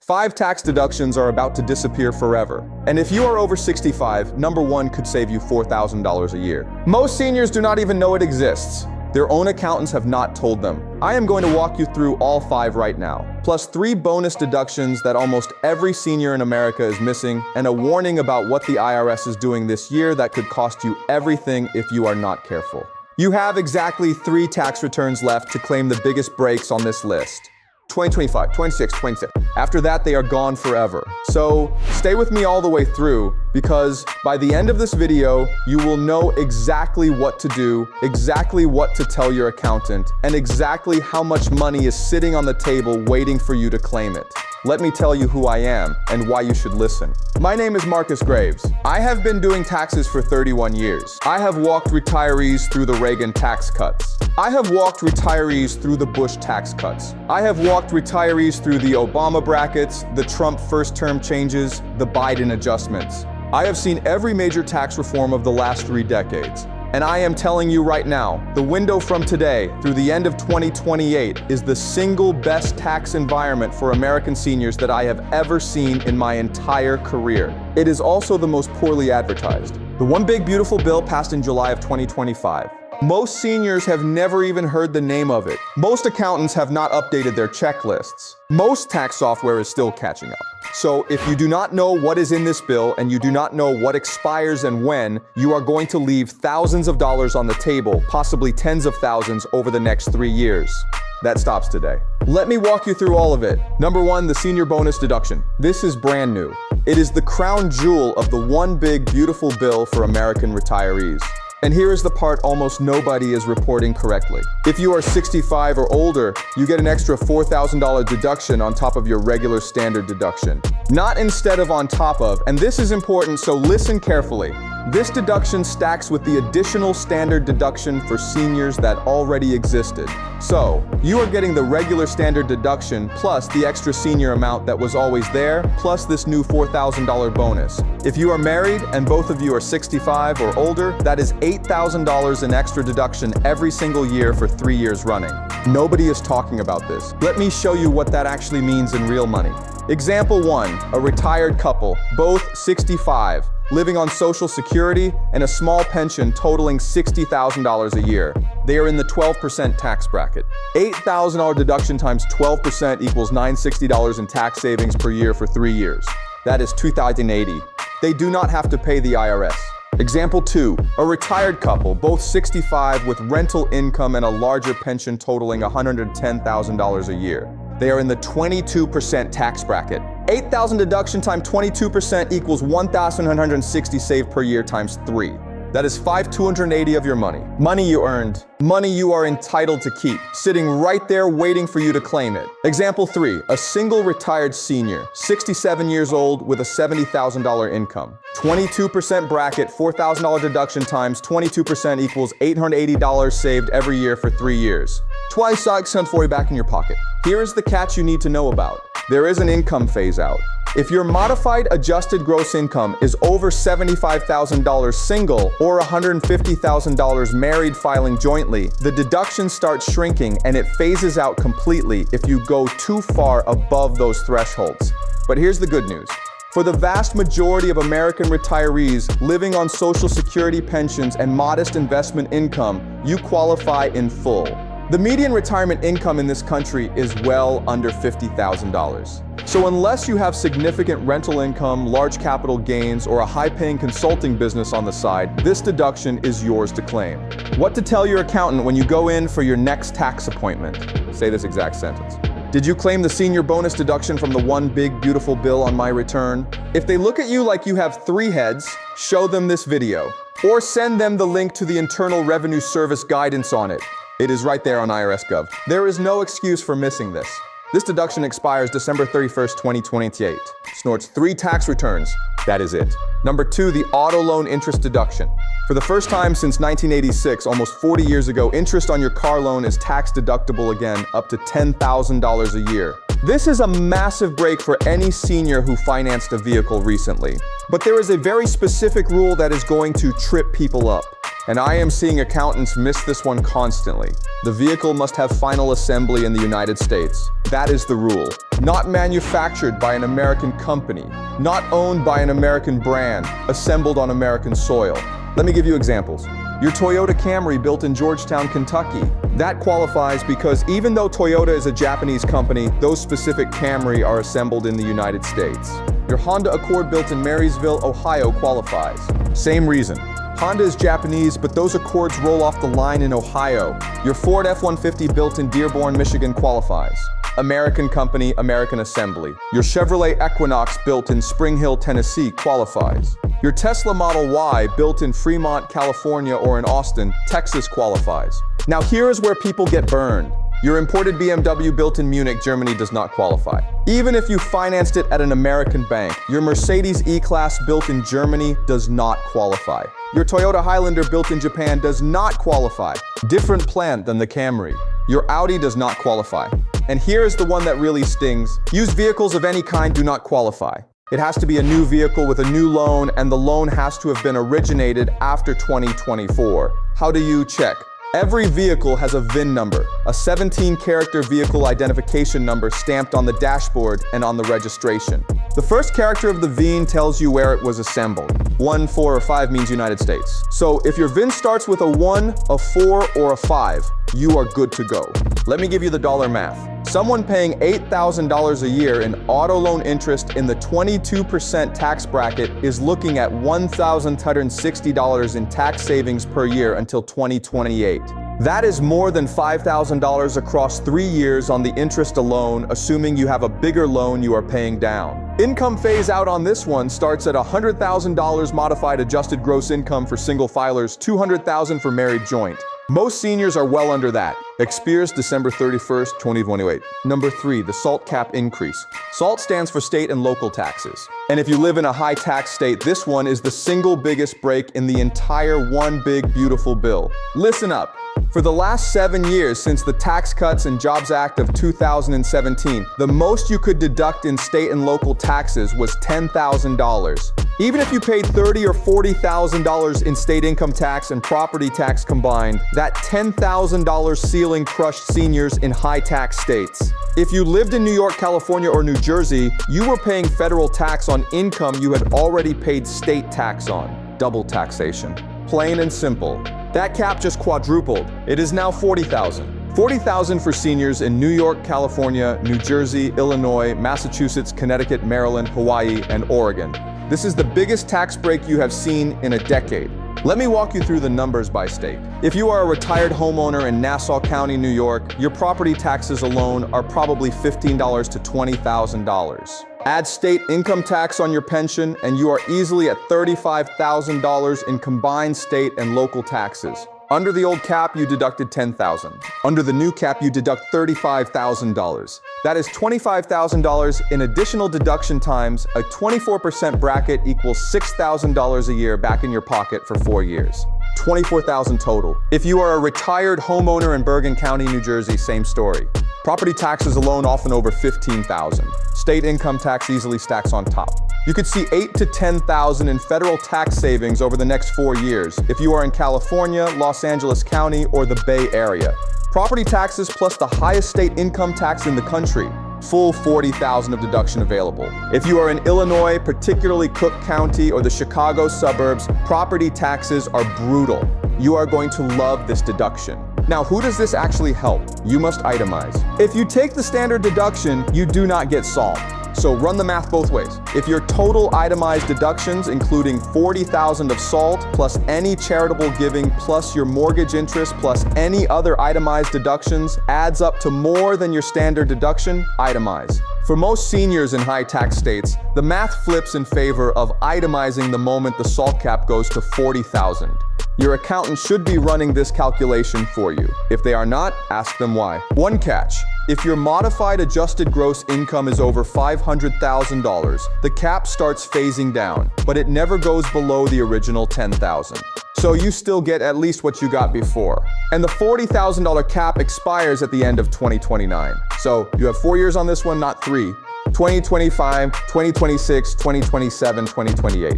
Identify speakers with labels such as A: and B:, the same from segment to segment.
A: 5 tax deductions are about to disappear forever. And if you are over 65, number 1 could save you $4,000 a year. Most seniors do not even know it exists. Their own accountants have not told them. I am going to walk you through all 5 right now, plus 3 bonus deductions that almost every senior in America is missing, and a warning about what the IRS is doing this year that could cost you everything if you are not careful. You have exactly 3 tax returns left to claim the biggest breaks on this list. 2025, 26, 27. After that, they are gone forever. So stay with me all the way through, because by the end of this video, you will know exactly what to do, exactly what to tell your accountant, and exactly how much money is sitting on the table waiting for you to claim it. Let me tell you who I am and why you should listen. My name is Marcus Graves. I have been doing taxes for 31 years. I have walked retirees through the Reagan tax cuts. I have walked retirees through the Bush tax cuts. I have walked retirees through the Obama brackets, the Trump first-term changes, the Biden adjustments. I have seen every major tax reform of the last 3 decades. And I am telling you right now, the window from today through the end of 2028 is the single best tax environment for American seniors that I have ever seen in my entire career. It is also the most poorly advertised. The One Big Beautiful Bill passed in July of 2025. Most seniors have never even heard the name of it. Most accountants have not updated their checklists. Most tax software is still catching up. So if you do not know what is in this bill and you do not know what expires and when, you are going to leave thousands of dollars on the table, possibly tens of thousands over the next 3 years. That stops today. Let me walk you through all of it. Number 1, the senior bonus deduction. This is brand new. It is the crown jewel of the One Big Beautiful Bill for American retirees. And here is the part almost nobody is reporting correctly. If you are 65 or older, you get an extra $4,000 deduction on top of your regular standard deduction. Not instead of on top of, and this is important, so listen carefully. This deduction stacks with the additional standard deduction for seniors that already existed. So, you are getting the regular standard deduction plus the extra senior amount that was always there, plus this new $4,000 bonus. If you are married and both of you are 65 or older, that is $8,000 in extra deduction every single year for 3 years running. Nobody is talking about this. Let me show you what that actually means in real money. Example 1, a retired couple, both 65. Living on Social Security and a small pension totaling $60,000 a year. They are in the 12% tax bracket. $8,000 deduction times 12% equals $960 in tax savings per year for 3 years. That is $2,080. They do not have to pay the IRS. Example 2, a retired couple, both 65 with rental income and a larger pension totaling $110,000 a year. They are in the 22% tax bracket. 8,000 deduction times 22% equals 1,160 saved per year times 3. That is $5,280 of your money. Money you earned. Money you are entitled to keep, sitting right there waiting for you to claim it. Example 3, a single retired senior, 67 years old with a $70,000 income. 22% bracket, $4,000 deduction times 22% equals $880 saved every year for 3 years. Twice $640 back in your pocket. Here is the catch you need to know about. There is an income phase out. If your modified adjusted gross income is over $75,000 single or $150,000 married filing jointly, the deduction starts shrinking and it phases out completely if you go too far above those thresholds. But here's the good news. For the vast majority of American retirees living on Social Security pensions and modest investment income, you qualify in full. The median retirement income in this country is well under $50,000. So unless you have significant rental income, large capital gains, or a high-paying consulting business on the side, this deduction is yours to claim. What to tell your accountant when you go in for your next tax appointment? Say this exact sentence. Did you claim the senior bonus deduction from the One Big Beautiful Bill on my return? If they look at you like you have 3 heads, show them this video. Or send them the link to the Internal Revenue Service guidance on it. It is right there on IRS.gov. There is no excuse for missing this. This deduction expires December 31st, 2028. Snorts 3 tax returns. That is it. Number 2, the auto loan interest deduction. For the first time since 1986, almost 40 years ago, interest on your car loan is tax deductible again, up to $10,000 a year. This is a massive break for any senior who financed a vehicle recently. But there is a very specific rule that is going to trip people up. And I am seeing accountants miss this one constantly. The vehicle must have final assembly in the United States. That is the rule. not manufactured by an American company, not owned by an American brand, assembled on American soil. Let me give you examples. Your Toyota Camry built in Georgetown, Kentucky. That qualifies because even though Toyota is a Japanese company, those specific Camry are assembled in the United States. Your Honda Accord built in Marysville, Ohio qualifies. Same reason. Honda is Japanese, but those Accords roll off the line in Ohio. Your Ford F-150 built in Dearborn, Michigan qualifies. American company, American assembly. Your Chevrolet Equinox built in Spring Hill, Tennessee qualifies. Your Tesla Model Y built in Fremont, California or in Austin, Texas qualifies. Now here is where people get burned. Your imported BMW built in Munich, Germany does not qualify. Even if you financed it at an American bank, your Mercedes E-Class built in Germany does not qualify. Your Toyota Highlander built in Japan does not qualify. Different plant than the Camry. Your Audi does not qualify. And here is the one that really stings. Used vehicles of any kind do not qualify. It has to be a new vehicle with a new loan, and the loan has to have been originated after 2024. How do you check? Every vehicle has a VIN number, a 17-character vehicle identification number stamped on the dashboard and on the registration. The first character of the VIN tells you where it was assembled. 1, 4, or 5 means United States. So if your VIN starts with a 1, a 4, or a 5, you are good to go. Let me give you the dollar math. Someone paying $8,000 a year in auto loan interest in the 22% tax bracket is looking at $1,260 in tax savings per year until 2028. That is more than $5,000 across 3 years on the interest alone, assuming you have a bigger loan you are paying down. Income phase out on this one starts at $100,000 modified adjusted gross income for single filers, $200,000 for married joint. Most seniors are well under that. Expires December 31st, 2028. Number 3, the SALT cap increase. SALT stands for state and local taxes. And if you live in a high tax state, this one is the single biggest break in the entire one big beautiful bill. Listen up. For the last 7 years since the Tax Cuts and Jobs Act of 2017, the most you could deduct in state and local taxes was $10,000. Even if you paid $30,000 or $40,000 in state income tax and property tax combined, that $10,000 ceiling crushed seniors in high tax states. If you lived in New York, California, or New Jersey, you were paying federal tax on income you had already paid state tax on. Double taxation. Plain and simple. That cap just quadrupled. It is now $40,000. $40,000 for seniors in New York, California, New Jersey, Illinois, Massachusetts, Connecticut, Maryland, Hawaii, and Oregon. This is the biggest tax break you have seen in a decade. Let me walk you through the numbers by state. If you are a retired homeowner in Nassau County, New York, your property taxes alone are probably $15,000 to $20,000. Add state income tax on your pension, and you are easily at $35,000 in combined state and local taxes. Under the old cap, you deducted $10,000. Under the new cap, you deduct $35,000. That is $25,000 in additional deduction times a 24% bracket equals $6,000 a year back in your pocket for 4 years. $24,000 total. If you are a retired homeowner in Bergen County, New Jersey, same story. Property taxes alone often over $15,000. State income tax easily stacks on top. You could see $8,000 to $10,000 in federal tax savings over the next 4 years if you are in California, Los Angeles County, or the Bay Area. Property taxes plus the highest state income tax in the country. Full $40,000 of deduction available. If you are in Illinois, particularly Cook County or the Chicago suburbs, property taxes are brutal. You are going to love this deduction. Now, who does this actually help? You must itemize. If you take the standard deduction, you do not get SALT. So run the math both ways. If your total itemized deductions, including $40,000 of SALT, plus any charitable giving, plus your mortgage interest, plus any other itemized deductions, adds up to more than your standard deduction, itemize. For most seniors in high tax states, the math flips in favor of itemizing the moment the SALT cap goes to $40,000. Your accountant should be running this calculation for you. If they are not, ask them why. One catch. If your modified adjusted gross income is over $500,000, the cap starts phasing down, but it never goes below the original $10,000. So you still get at least what you got before. And the $40,000 cap expires at the end of 2029. So you have 4 years on this one, not 3. 2025, 2026, 2027, 2028.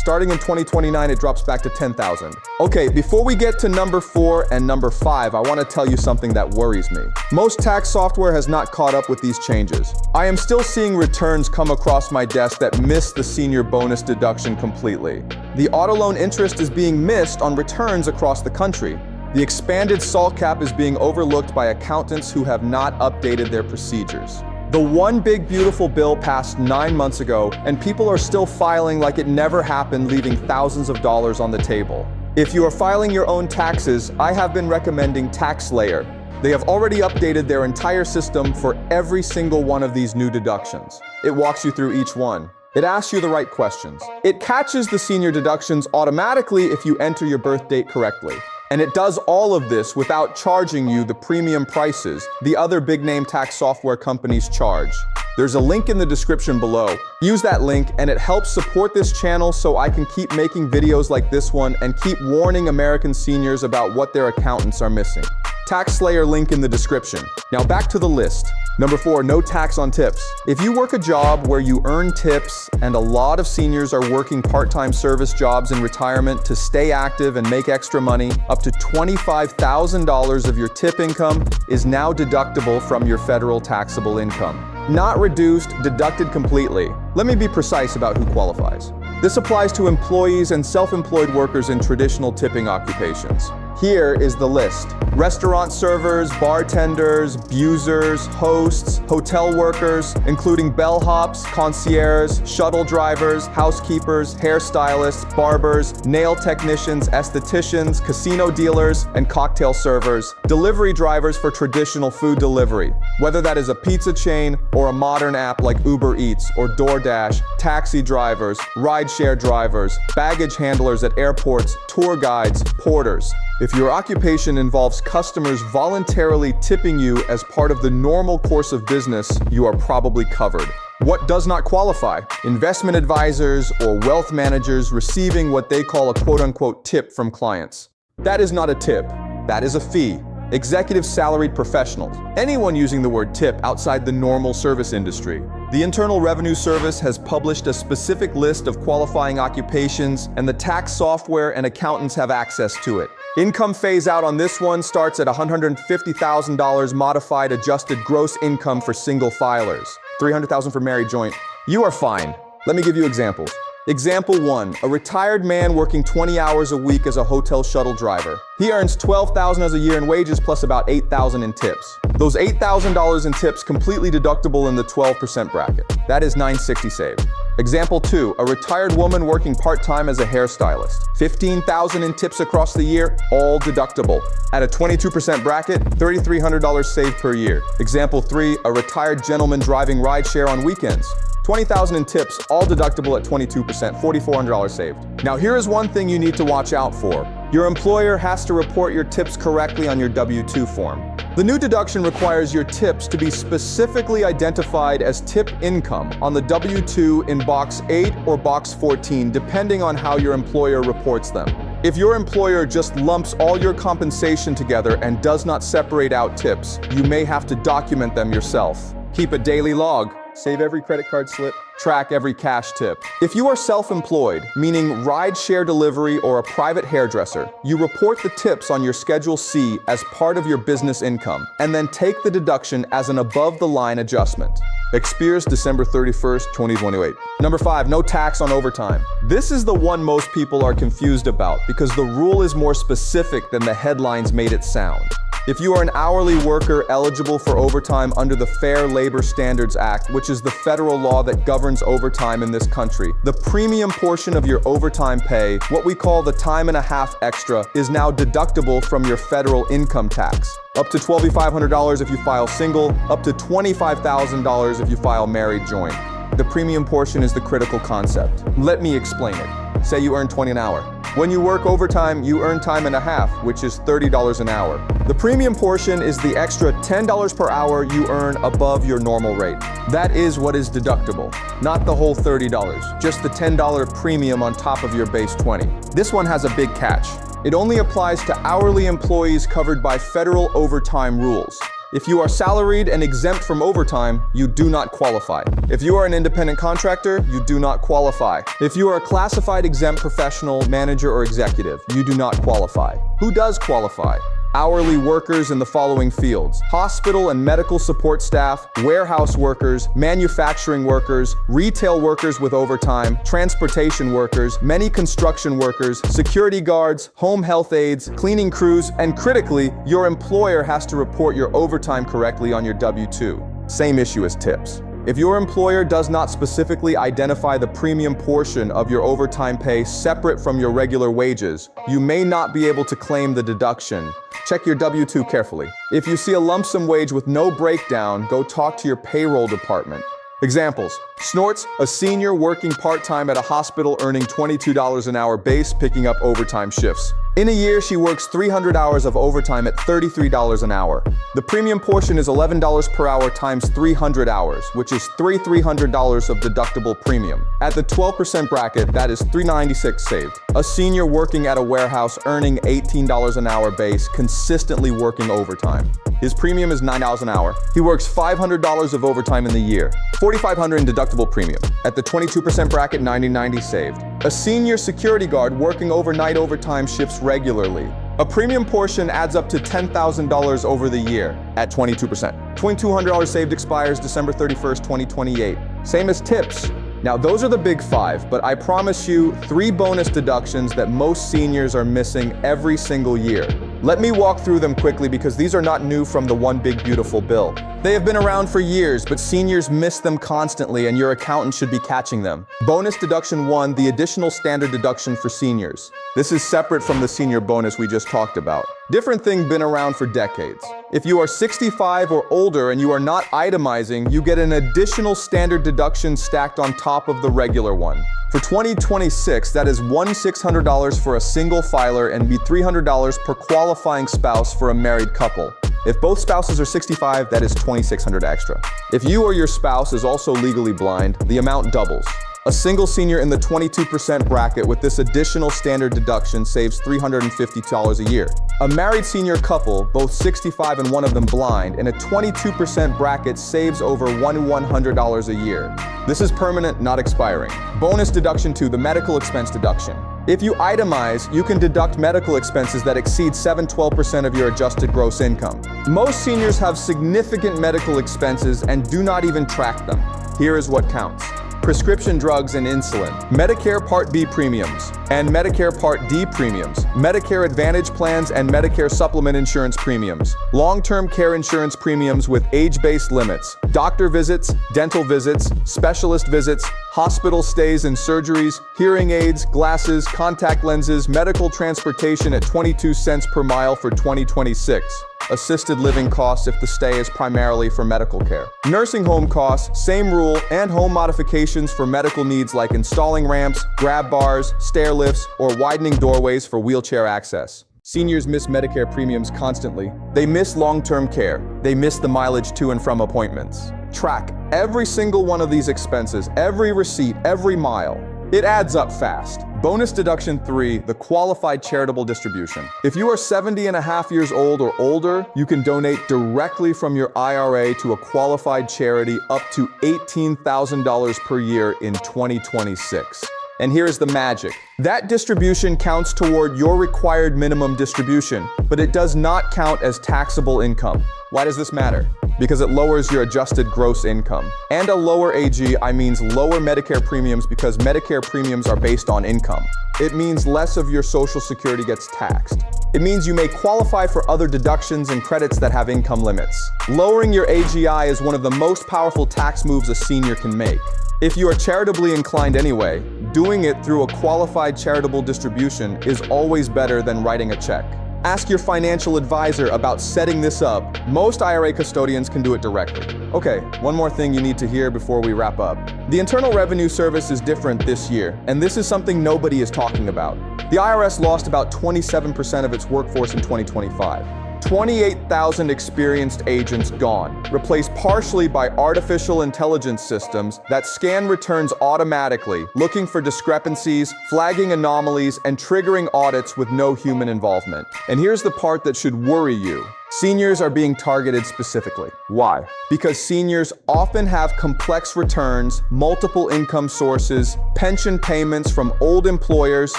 A: Starting in 2029, it drops back to $10,000. Okay, before we get to number 4 and number 5, I want to tell you something that worries me. Most tax software has not caught up with these changes. I am still seeing returns come across my desk that miss the senior bonus deduction completely. The auto loan interest is being missed on returns across the country. The expanded SALT cap is being overlooked by accountants who have not updated their procedures. The one big beautiful bill passed 9 months ago, and people are still filing like it never happened, leaving thousands of dollars on the table. If you are filing your own taxes, I have been recommending TaxSlayer. They have already updated their entire system for every single one of these new deductions. It walks you through each one. It asks you the right questions. It catches the senior deductions automatically if you enter your birth date correctly. And it does all of this without charging you the premium prices the other big-name tax software companies charge. There's a link in the description below. Use that link and it helps support this channel so I can keep making videos like this one and keep warning American seniors about what their accountants are missing. TaxSlayer link in the description. Now back to the list. Number 4, no tax on tips. If you work a job where you earn tips, and a lot of seniors are working part-time service jobs in retirement to stay active and make extra money, up to $25,000 of your tip income is now deductible from your federal taxable income. Not reduced, deducted completely. Let me be precise about who qualifies. This applies to employees and self-employed workers in traditional tipping occupations. Here is the list. Restaurant servers, bartenders, busers, hosts, hotel workers, including bellhops, concierges, shuttle drivers, housekeepers, hairstylists, barbers, nail technicians, estheticians, casino dealers, and cocktail servers, delivery drivers for traditional food delivery, whether that is a pizza chain or a modern app like Uber Eats or DoorDash, taxi drivers, rideshare drivers, baggage handlers at airports, tour guides, porters. If your occupation involves customers voluntarily tipping you as part of the normal course of business, you are probably covered. What does not qualify? Investment advisors or wealth managers receiving what they call a quote-unquote tip from clients. That is not a tip. That is a fee. Executive salaried professionals. Anyone using the word tip outside the normal service industry. The Internal Revenue Service has published a specific list of qualifying occupations, and the tax software and accountants have access to it. Income phase out on this one starts at $150,000 modified adjusted gross income for single filers, $300,000 for married joint. You are fine. Let me give you examples. Example 1, a retired man working 20 hours a week as a hotel shuttle driver. He earns $12,000 a year in wages plus about $8,000 in tips. Those $8,000 in tips completely deductible in the 12% bracket. That is $960 saved. Example 2, a retired woman working part-time as a hairstylist. $15,000 in tips across the year, all deductible. At a 22% bracket, $3,300 saved per year. Example 3, a retired gentleman driving rideshare on weekends. $20,000 in tips, all deductible at 22%, $4,400 saved. Now here is one thing you need to watch out for. Your employer has to report your tips correctly on your W-2 form. The new deduction requires your tips to be specifically identified as tip income on the W-2 in Box 8 or Box 14, depending on how your employer reports them. If your employer just lumps all your compensation together and does not separate out tips, you may have to document them yourself. Keep a daily log. Save every credit card slip. Track every cash tip. If you are self-employed, meaning ride-share delivery or a private hairdresser, you report the tips on your Schedule C as part of your business income, and then take the deduction as an above-the-line adjustment. Expires December 31st, 2028. Number 5, no tax on overtime. This is the one most people are confused about because the rule is more specific than the headlines made it sound. If you are an hourly worker eligible for overtime under the Fair Labor Standards Act, which is the federal law that governs overtime in this country, the premium portion of your overtime pay, what we call the time and a half extra, is now deductible from your federal income tax. Up to $12,500 if you file single, up to $25,000 if you file married joint. The premium portion is the critical concept. Let me explain it. Say you earn $20 an hour. When you work overtime, you earn time and a half, which is $30 an hour. The premium portion is the extra $10 per hour you earn above your normal rate. That is what is deductible, not the whole $30, just the $10 premium on top of your base $20. This one has a big catch. It only applies to hourly employees covered by federal overtime rules. If you are salaried and exempt from overtime, you do not qualify. If you are an independent contractor, you do not qualify. If you are a classified exempt professional, manager, or executive, you do not qualify. Who does qualify? Hourly workers in the following fields: hospital and medical support staff, warehouse workers, manufacturing workers, retail workers with overtime, transportation workers, many construction workers, security guards, home health aides, cleaning crews, and critically, your employer has to report your overtime correctly on your W-2. Same issue as tips. If your employer does not specifically identify the premium portion of your overtime pay separate from your regular wages, you may not be able to claim the deduction. Check your W-2 carefully. If you see a lump sum wage with no breakdown, go talk to your payroll department. Examples: Snorts, a senior working part-time at a hospital earning $22 an hour base, picking up overtime shifts. In a year, she works 300 hours of overtime at $33 an hour. The premium portion is $11 per hour times 300 hours, which is $300 of deductible premium. At the 12% bracket, that is $396 saved. A senior working at a warehouse earning $18 an hour base, consistently working overtime. His premium is $9 an hour. He works $500 of overtime in the year. $4,500 in deductible premium. At the 22% bracket, $90 saved. A senior security guard working overnight overtime shifts regularly. A premium portion adds up to $10,000 over the year at 22%. $2,200 saved expires December 31st, 2028. Same as tips. Now, those are the big five, but I promise you 3 bonus deductions that most seniors are missing every single year. Let me walk through them quickly because these are not new from the One Big Beautiful Bill. They have been around for years, but seniors miss them constantly and your accountant should be catching them. Bonus deduction 1, the additional standard deduction for seniors. This is separate from the senior bonus we just talked about. Different thing, been around for decades. If you are 65 or older and you are not itemizing, you get an additional standard deduction stacked on top of the regular one. For 2026, that is $1,600 for a single filer and be $300 per qualifying spouse for a married couple. If both spouses are 65, that is $2,600 extra. If you or your spouse is also legally blind, the amount doubles. A single senior in the 22% bracket with this additional standard deduction saves $350 a year. A married senior couple, both 65 and one of them blind, in a 22% bracket saves over $1,100 a year. This is permanent, not expiring. Bonus deduction 2, the medical expense deduction. If you itemize, you can deduct medical expenses that exceed 7-12% of your adjusted gross income. Most seniors have significant medical expenses and do not even track them. Here is what counts: prescription drugs and insulin, Medicare Part B premiums, and Medicare Part D premiums, Medicare Advantage plans and Medicare Supplement insurance premiums, long-term care insurance premiums with age-based limits, doctor visits, dental visits, specialist visits, hospital stays and surgeries, hearing aids, glasses, contact lenses, medical transportation at 22 cents per mile for 2026. Assisted living costs if the stay is primarily for medical care. Nursing home costs, same rule, and home modifications for medical needs like installing ramps, grab bars, stair lifts, or widening doorways for wheelchair access. Seniors miss Medicare premiums constantly. They miss long-term care. They miss the mileage to and from appointments. Track every single one of these expenses, every receipt, every mile. It adds up fast. Bonus deduction 3, the qualified charitable distribution. If you are 70 and a half years old or older, you can donate directly from your IRA to a qualified charity up to $18,000 per year in 2026. And here's the magic. That distribution counts toward your required minimum distribution, but it does not count as taxable income. Why does this matter? Because it lowers your adjusted gross income. And a lower AG, means lower Medicare premiums because Medicare premiums are based on income. It means less of your Social Security gets taxed. It means you may qualify for other deductions and credits that have income limits. Lowering your AGI is one of the most powerful tax moves a senior can make. If you are charitably inclined anyway, doing it through a qualified charitable distribution is always better than writing a check. Ask your financial advisor about setting this up. Most IRA custodians can do it directly. Okay, one more thing you need to hear before we wrap up. The Internal Revenue Service is different this year, and this is something nobody is talking about. The IRS lost about 27% of its workforce in 2025. 28,000 experienced agents gone, replaced partially by artificial intelligence systems that scan returns automatically, looking for discrepancies, flagging anomalies, and triggering audits with no human involvement. And here's the part that should worry you. Seniors are being targeted specifically. Why? Because seniors often have complex returns, multiple income sources, pension payments from old employers,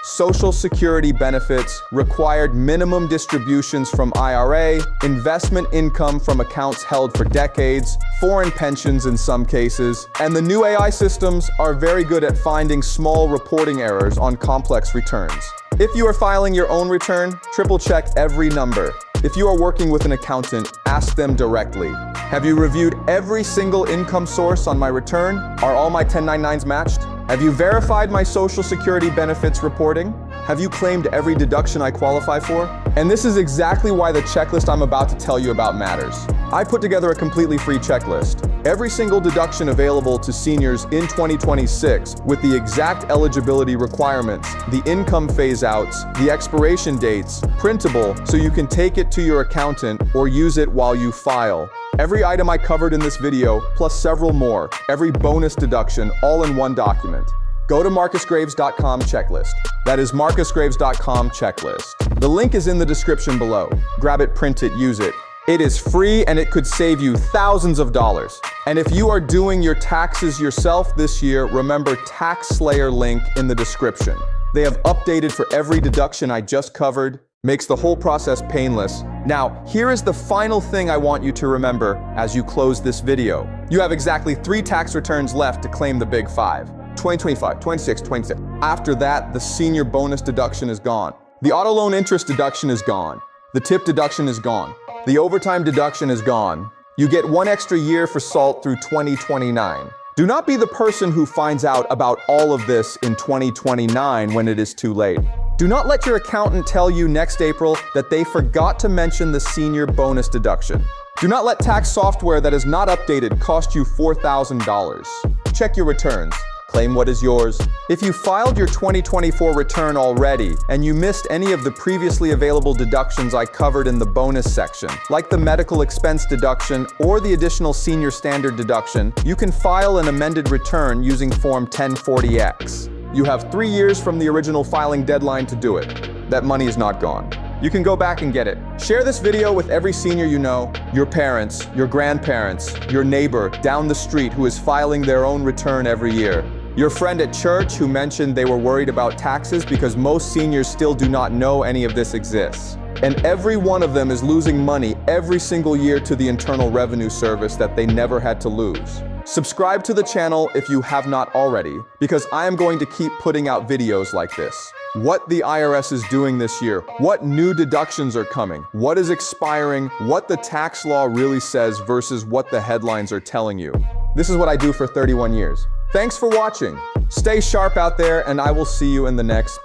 A: social security benefits, required minimum distributions from IRA, investment income from accounts held for decades, foreign pensions in some cases, and the new AI systems are very good at finding small reporting errors on complex returns. If you are filing your own return, triple check every number. If you are working with an accountant, ask them directly. Have you reviewed every single income source on my return? Are all my 1099s matched? Have you verified my social security benefits reporting? Have you claimed every deduction I qualify for? And this is exactly why the checklist I'm about to tell you about matters. I put together a completely free checklist. Every single deduction available to seniors in 2026 with the exact eligibility requirements, the income phase-outs, the expiration dates, printable so you can take it to your accountant or use it while you file. Every item I covered in this video, plus several more, every bonus deduction, all in one document. Go to marcusgraves.com checklist. That is marcusgraves.com checklist. The link is in the description below. Grab it, print it, use it. It is free and it could save you thousands of dollars. And if you are doing your taxes yourself this year, remember TaxSlayer link in the description. They have updated for every deduction I just covered, makes the whole process painless. Now, here is the final thing I want you to remember as you close this video. You have exactly 3 tax returns left to claim the big 5. 2025, 26, 27. After that, the senior bonus deduction is gone. The auto loan interest deduction is gone. The tip deduction is gone. The overtime deduction is gone. You get 1 extra year for SALT through 2029. Do not be the person who finds out about all of this in 2029 when it is too late. Do not let your accountant tell you next April that they forgot to mention the senior bonus deduction. Do not let tax software that is not updated cost you $4,000. Check your returns. Claim what is yours. If you filed your 2024 return already and you missed any of the previously available deductions I covered in the bonus section, like the medical expense deduction or the additional senior standard deduction, you can file an amended return using Form 1040X. You have 3 years from the original filing deadline to do it. That money is not gone. You can go back and get it. Share this video with every senior you know, your parents, your grandparents, your neighbor down the street who is filing their own return every year. Your friend at church who mentioned they were worried about taxes because most seniors still do not know any of this exists. And every one of them is losing money every single year to the Internal Revenue Service that they never had to lose. Subscribe to the channel if you have not already, because I am going to keep putting out videos like this. What the IRS is doing this year, what new deductions are coming, what is expiring, what the tax law really says versus what the headlines are telling you. This is what I do for 31 years. Thanks for watching. Stay sharp out there, and I will see you in the next